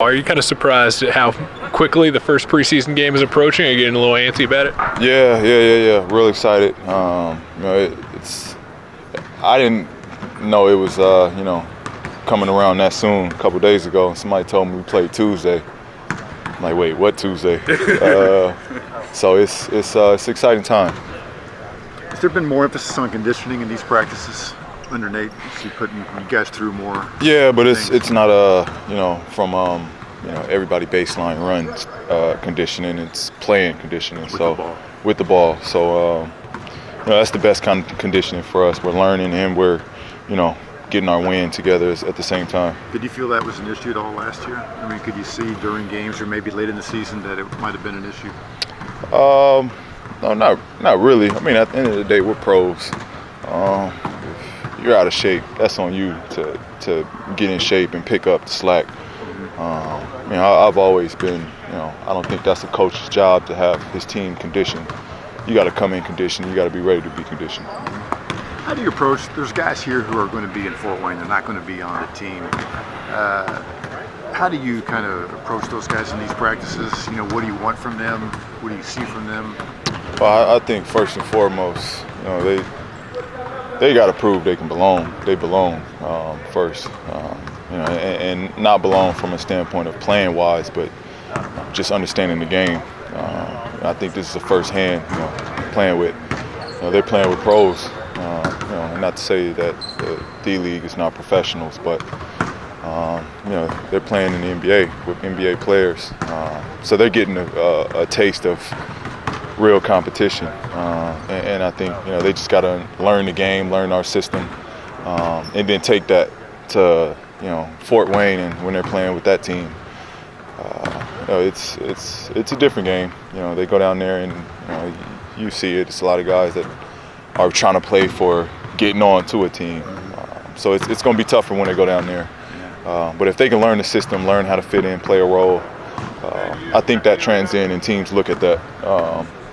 Are you kind of surprised at how quickly the first preseason game is approaching? Are you getting a little antsy about it? Yeah. Real excited. I didn't know it was, coming around that soon. A couple days ago, somebody told me we played Tuesday. I'm like, wait, what Tuesday? So it's an exciting time. Has there been more emphasis on conditioning in these practices under Nate? Is he putting you guys through more? Yeah, but it's not from everybody baseline runs conditioning. It's playing conditioning. With the ball. So that's the best kind of conditioning for us. We're learning and we're getting our win together at the same time. Did you feel that was an issue at all last year? I mean, could you see during games or maybe late in the season that it might have been an issue? No, not really. I mean, at the end of the day, we're pros. If you're out of shape, that's on you to get in shape and pick up the slack. I've always been, I don't think that's the coach's job to have his team conditioned. You got to come in conditioned. You got to be ready to be conditioned. How do you approach? There's guys here who are going to be in Fort Wayne. They're not going to be on the team. How do you kind of approach those guys in these practices? What do you want from them? What do you see from them? Well, I think first and foremost, they got to prove they can belong. They belong first, and not belong from a standpoint of playing wise, but just understanding the game. I think this is the first hand, playing with. They're playing with pros. Not to say that the D-League is not professionals, but they're playing in the NBA with NBA players, so they're getting a taste of real competition, and I think they just got to learn the game, learn our system, and then take that to Fort Wayne, and when they're playing with that team, it's a different game. They go down there and you see it. It's a lot of guys that are trying to play for getting on to a team, so it's going to be tougher when they go down there. But if they can learn the system, learn how to fit in, play a role, I think that transcends and teams look at that,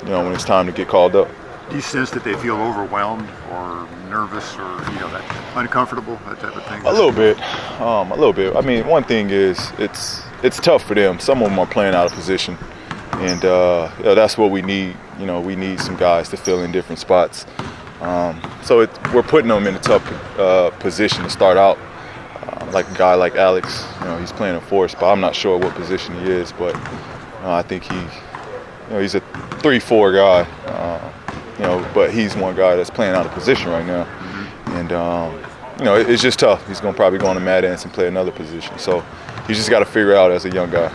when it's time to get called up. Do you sense that they feel overwhelmed or nervous or, that uncomfortable, that type of thing? A little bit. I mean, one thing is it's tough for them. Some of them are playing out of position, and that's what we need. We need some guys to fill in different spots. So we're putting them in a tough position to start out. Like a guy like Alex, he's playing a 4 spot. I'm not sure what position he is, but I think he's a 3-4 guy. But he's one guy that's playing out of position right now, and it's just tough. He's probably go on to Mad Ants and play another position. So he's just got to figure out as a young guy.